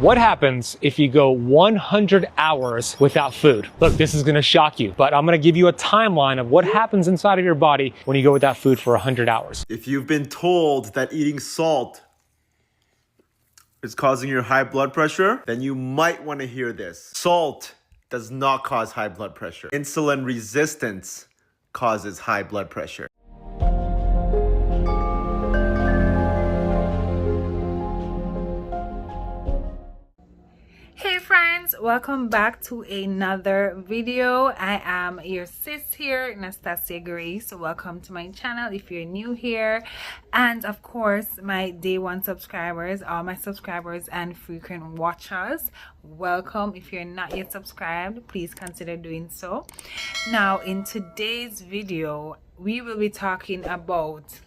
What happens if you go 100 hours without food? Look, this is gonna shock you, but I'm gonna give you a timeline of what happens inside of your body when you go without food for 100 hours. If you've been told that eating salt is causing your high blood pressure, then you might want to hear this. Salt does not cause high blood pressure. Insulin resistance causes high blood pressure. Hey friends, welcome back to another video. I am your sis here, Nastasia Grace. Welcome to my channel if you're new here, and of course my day one subscribers, all my subscribers and frequent watchers, welcome. If you're not yet subscribed, please consider doing so. Now in today's video we will be talking about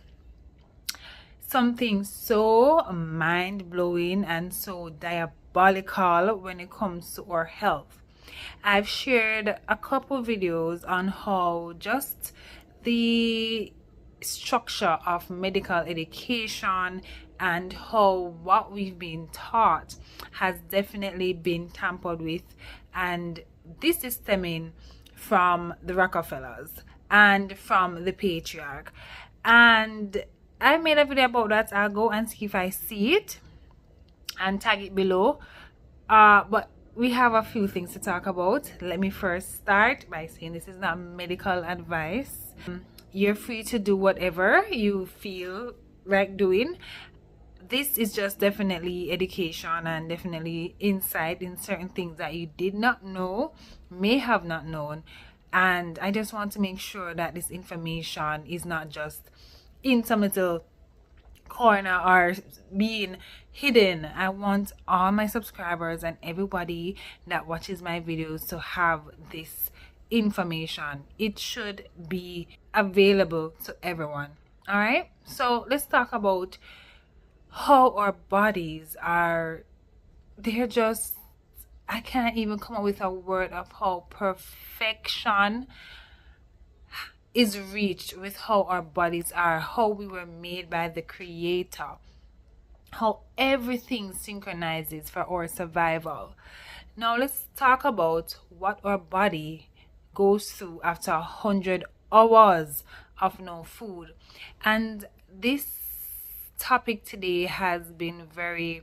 something so mind-blowing and so diabolical when it comes to our health. I've shared a couple videos on how just the structure of medical education and how what we've been taught has definitely been tampered with, and this is stemming from the Rockefellers and from the patriarch. And I made a video about that. I'll go and see if I see it and tag it below, but we have a few things to talk about. Let me first start by saying this is not medical advice. You're free to do whatever you feel like doing. This is just definitely education and definitely insight in certain things that you did not know, may have not known, and I just want to make sure that this information is not just in some little corner or being hidden. I want all my subscribers and everybody that watches my videos to have this information. It should be available to everyone. All right, so let's talk about how our bodies are, they're just, I can't even come up with a word of how perfection is reached with how our bodies are, how we were made by the Creator, how everything synchronizes for our survival. Now let's talk about what our body goes through after 100 hours of no food. And this topic today has been very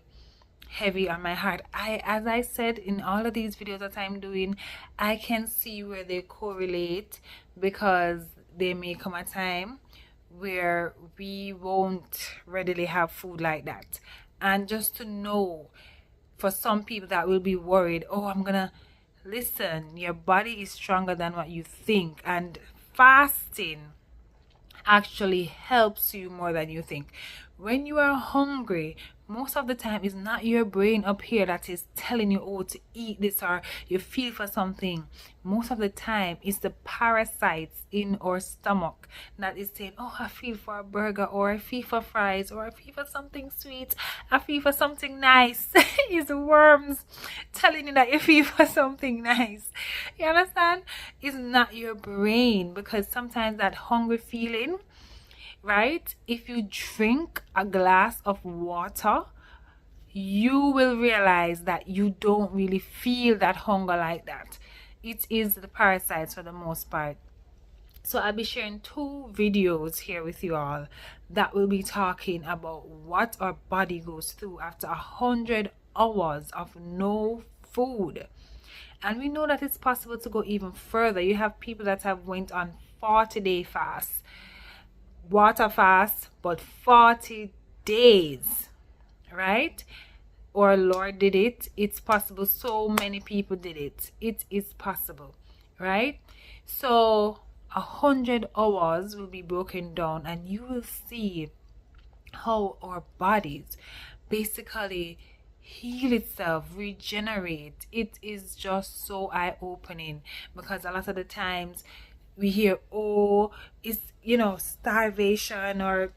heavy on my heart. As I said in all of these videos that I'm doing, I can see where they correlate, because there may come a time where we won't readily have food like that. And just to know, for some people that will be worried, oh, I'm gonna listen, your body is stronger than what you think, and fasting actually helps you more than you think. When you are hungry, most of the time it's not your brain up here that is telling you, oh, to eat this, or you feel for something. Most of the time it's the parasites in our stomach that is saying, oh, I feel for a burger, or I feel for fries, or I feel for something sweet, I feel for something nice. It's worms telling you that you feel for something nice. You understand? It's not your brain, because sometimes that hungry feeling, right, if you drink a glass of water, you will realize that you don't really feel that hunger like that. It is the parasites for the most part. So I'll be sharing two videos here with you all that will be talking about what our body goes through after 100 hours of no food. And we know that it's possible to go even further. You have people that have went on 40-day fast, water fast, but 40 days, right? Our Lord did it. It's possible. So many people did it. It is possible, right? So 100 hours will be broken down, and you will see how our bodies basically heal itself, regenerate. It is just so eye-opening, because a lot of the times we hear, oh, it's, starvation, or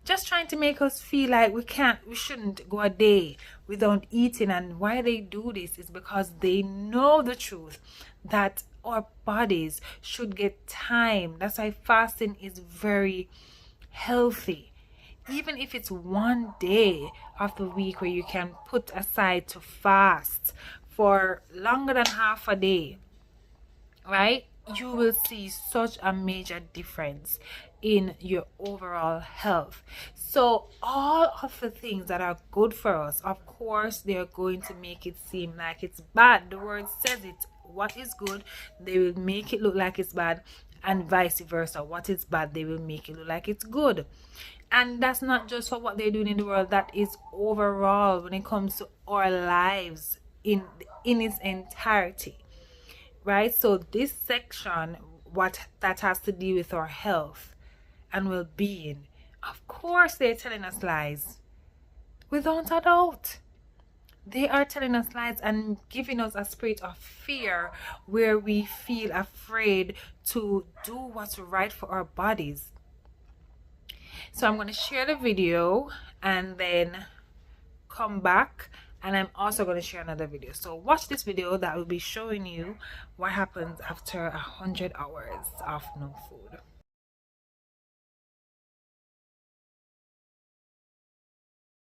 just trying to make us feel like we shouldn't go a day without eating. And why they do this is because they know the truth that our bodies should get time. That's why fasting is very healthy. even if it's one day of the week where you can put aside to fast for longer than half a day, right, you will see such a major difference in your overall health. So all of the things that are good for us, of course, they're going to make it seem like it's bad. The word says it. What is good, they will make it look like it's bad, and vice versa. What is bad, they will make it look like it's good. And that's not just for what they're doing in the world, that is overall when it comes to our lives in its entirety, right? So this section, what that has to do with our health and well-being, of course they're telling us lies, without a doubt. They are telling us lies and giving us a spirit of fear where we feel afraid to do what's right for our bodies. So I'm going to share the video and then come back, and I'm also going to share another video. So watch this video that will be showing you what happens after 100 hours of no food.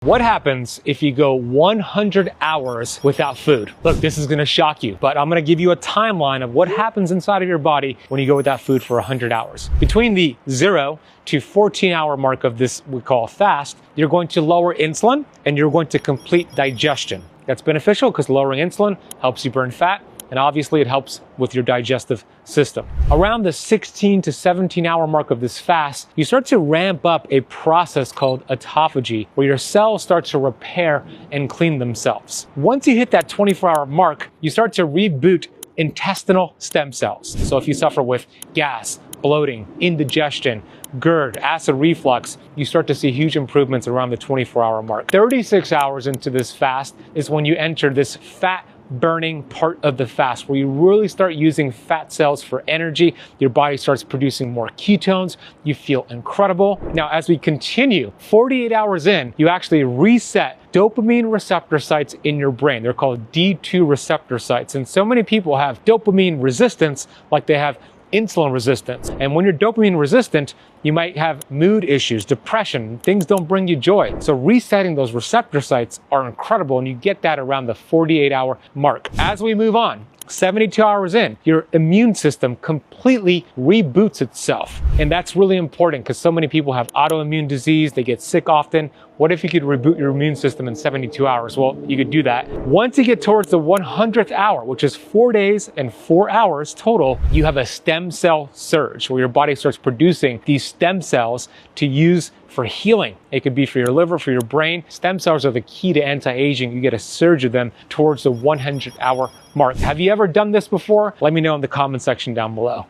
What happens if you go 100 hours without food? Look, this is going to shock you, but I'm going to give you a timeline of what happens inside of your body when you go without food for 100 hours. Between the 0 to 14-hour mark of this we call fast, you're going to lower insulin and you're going to complete digestion. That's beneficial because lowering insulin helps you burn fat, and obviously it helps with your digestive system. Around the 16 to 17-hour mark of this fast, you start to ramp up a process called autophagy, where your cells start to repair and clean themselves. Once you hit that 24-hour mark, you start to reboot intestinal stem cells. So if you suffer with gas, bloating, indigestion, GERD, acid reflux, you start to see huge improvements around the 24-hour mark. 36 hours into this fast is when you enter this fat burning part of the fast, where you really start using fat cells for energy. Your body starts producing more ketones. You feel incredible. Now, as we continue, 48 hours in, you actually reset dopamine receptor sites in your brain. They're called D2 receptor sites. And so many people have dopamine resistance like they have insulin resistance. And when you're dopamine resistant, you might have mood issues, depression, things don't bring you joy. So resetting those receptor sites are incredible, and you get that around the 48-hour mark. As we move on, 72 hours in, your immune system completely reboots itself. And that's really important because so many people have autoimmune disease, they get sick often. What if you could reboot your immune system in 72 hours? Well, you could do that. Once you get towards the 100th hour, which is 4 days and 4 hours total, you have a stem cell surge where your body starts producing these stem cells to use for healing. It could be for your liver, for your brain. Stem cells are the key to anti-aging. You get a surge of them towards the 100-hour mark. Have you ever done this before? Let me know in the comment section down below.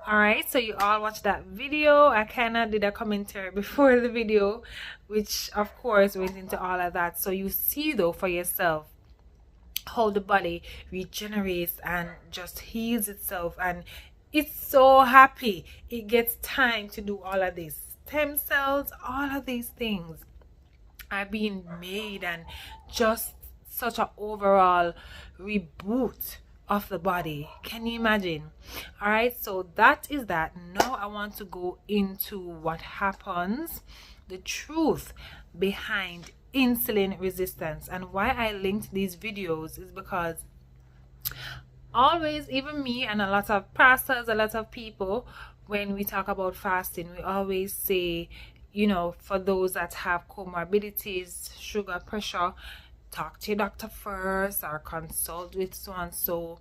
All right, so you all watched that video. I kind of did a commentary before the video, which of course went into all of that. So you see though for yourself how the body regenerates and just heals itself, and it's so happy. It gets time to do all of this. Stem cells, all of these things are being made, and just such an overall reboot of the body. Can you imagine? All right, so that is that. Now I want to go into what happens, the truth behind insulin resistance. And why I linked these videos is because always, even me and a lot of pastors, a lot of people, when we talk about fasting, we always say, you know, for those that have comorbidities, sugar, pressure, talk to your doctor first or consult with so and so.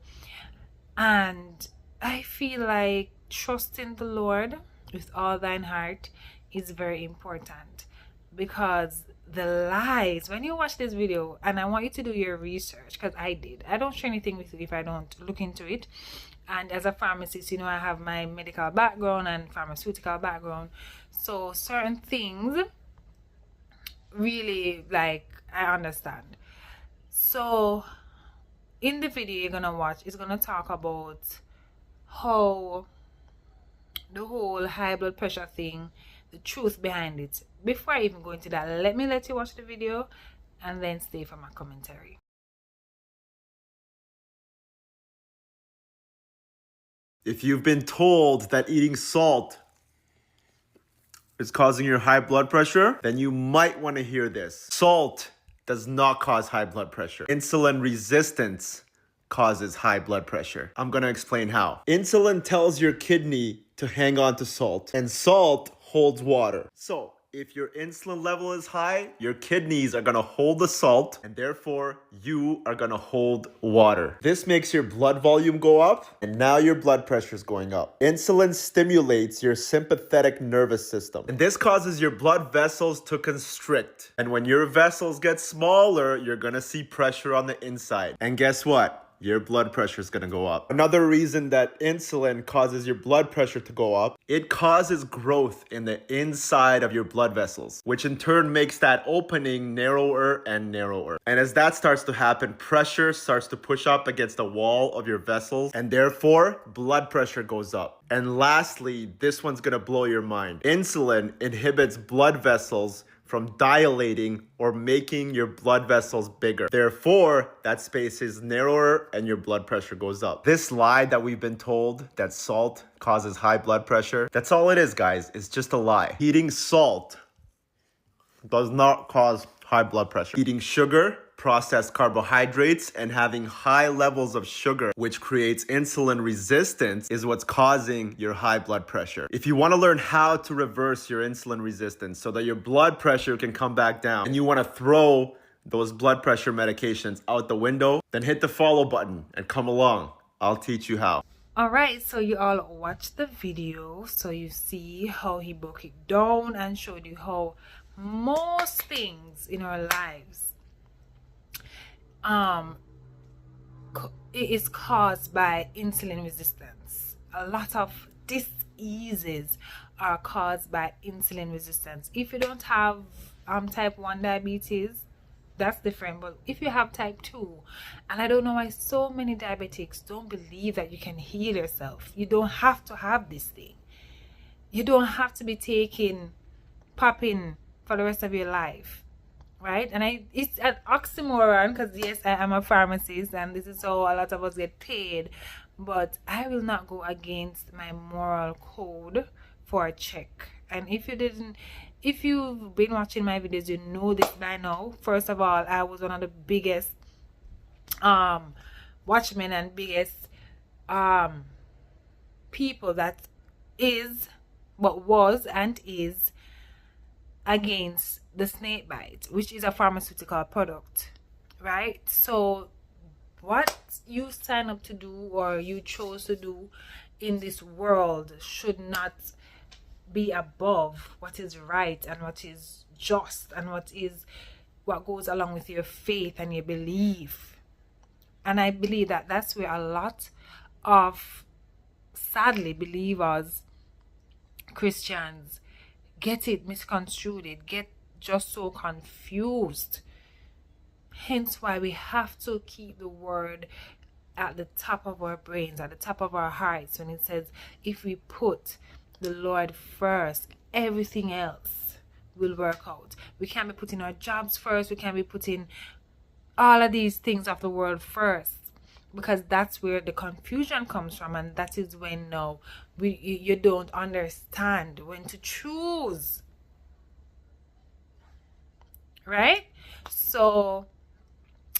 And I feel like trusting the Lord with all thine heart is very important, because the lies, when you watch this video, and I want you to do your research, because I did, I don't share anything with you if I don't look into it. And as a pharmacist, you know, I have my medical background and pharmaceutical background, so certain things really, like, I understand. So in the video you're gonna watch, it's gonna talk about how the whole high blood pressure thing, the truth behind it. Before I even go into that, let you watch the video and then stay for my commentary. If you've been told that eating salt is causing your high blood pressure, then you might want to hear this. Salt does not cause high blood pressure. Insulin resistance causes high blood pressure. I'm going to explain how. Insulin tells your kidney to hang on to salt, and salt holds water. So if your insulin level is high, your kidneys are gonna hold the salt, and therefore you are gonna hold water. This makes your blood volume go up, and now your blood pressure is going up. Insulin stimulates your sympathetic nervous system, and this causes your blood vessels to constrict. And when your vessels get smaller, you're gonna see pressure on the inside. And guess what? Your blood pressure is going to go up. Another reason that insulin causes your blood pressure to go up, it causes growth in the inside of your blood vessels, which in turn makes that opening narrower and narrower. And as that starts to happen, pressure starts to push up against the wall of your vessels, and therefore blood pressure goes up. And lastly, this one's going to blow your mind. Insulin inhibits blood vessels from dilating or making your blood vessels bigger. Therefore, that space is narrower and your blood pressure goes up. This lie that we've been told that salt causes high blood pressure, that's all it is, guys. It's just a lie. Eating salt does not cause high blood pressure. Eating sugar, processed carbohydrates, and having high levels of sugar, which creates insulin resistance, is what's causing your high blood pressure. If you want to learn how to reverse your insulin resistance so that your blood pressure can come back down, and you want to throw those blood pressure medications out the window, then hit the follow button and come along. I'll teach you how. Alright, so you all watched the video, so you see how he broke it down and showed you how most things in our lives it is caused by insulin resistance. A lot of diseases are caused by insulin resistance. If you don't have type 1 diabetes, that's different, but if you have type 2, and I don't know why so many diabetics don't believe that you can heal yourself. You don't have to have this thing. You don't have to be taking popping for the rest of your life, right? And it's an oxymoron, because yes, I am a pharmacist and this is how a lot of us get paid, but I will not go against my moral code for a check. And if you've been watching my videos, you know this by now. First of all, I was one of the biggest watchmen and biggest people that was and is against the snake bite, which is a pharmaceutical product, right? So what you sign up to do or you chose to do in this world should not be above what is right and what is just and what goes along with your faith and your belief. And I believe that that's where a lot of, sadly, believers, Christians, get it misconstrued, get just so confused. Hence why we have to keep the word at the top of our brains, at the top of our hearts, when it says if we put the Lord first, everything else will work out. We can't be putting our jobs first, we can't be putting all of these things of the world first, because that's where the confusion comes from, and that is when you don't understand when to choose, right? So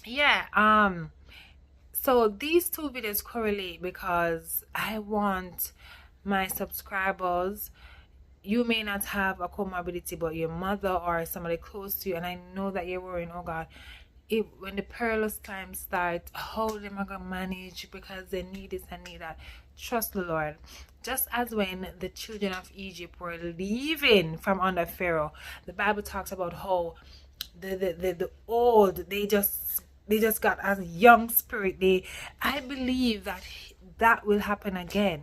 yeah, so these two videos correlate because I want my subscribers, you may not have a comorbidity, but your mother or somebody close to you, and I know that you're worrying, oh God, when the perilous times start, how am I gonna manage, because they need this and need that. Trust the Lord. Just as when the children of Egypt were leaving from under Pharaoh, the Bible talks about how the old, they just got a young spirit. I believe that will happen again.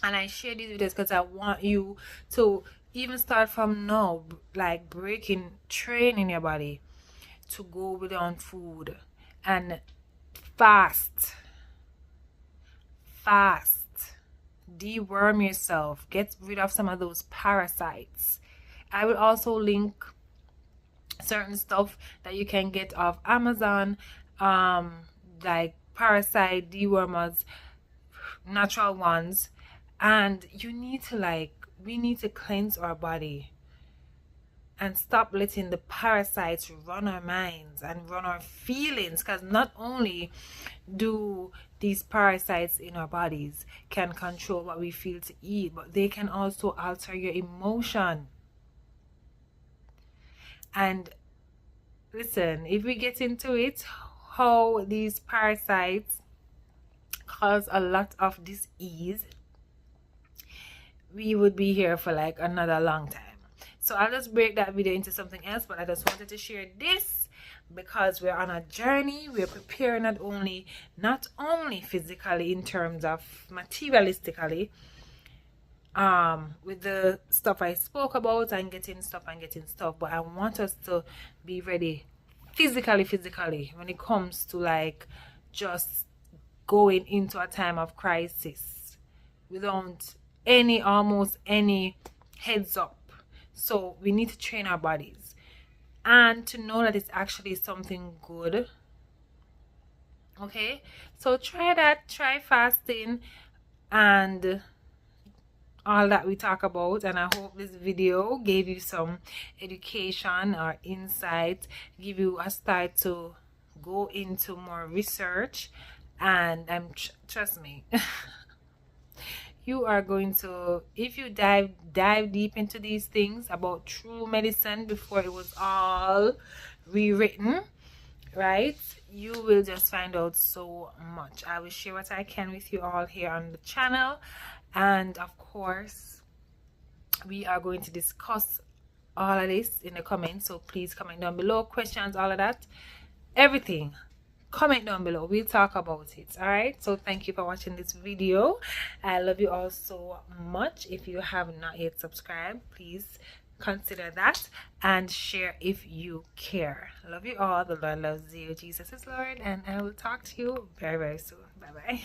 And I share these videos because I want you to even start from now, like training your body to go without food and fast, deworm yourself, get rid of some of those parasites. I will also link certain stuff that you can get off Amazon, like parasite dewormers, natural ones, and you need to we need to cleanse our body and stop letting the parasites run our minds and run our feelings, because not only do these parasites in our bodies can control what we feel to eat, but they can also alter your emotion. And listen, if we get into it, how these parasites cause a lot of disease, we would be here for like another long time. So I'll just break that video into something else, but I just wanted to share this because we're on a journey. We're preparing not only physically in terms of materialistically, with the stuff I spoke about and getting stuff, but I want us to be ready physically when it comes to like just going into a time of crisis without almost any heads up. So we need to train our bodies and to know that it's actually something good. Okay, so try that, try fasting and all that we talk about. And I hope this video gave you some education or insight, give you a start to go into more research. And trust me, you are going to, if you dive deep into these things about true medicine before it was all rewritten, right, you will just find out so much. I will share what I can with you all here on the channel, and of course we are going to discuss all of this in the comments. So please comment down below, questions, all of that, everything. Comment down below, we'll talk about it. All right, so thank you for watching this video. I love you all so much. If you have not yet subscribed, please consider that and share if you care. Love you all. The Lord loves you. Jesus is Lord, and I will talk to you very soon. Bye bye.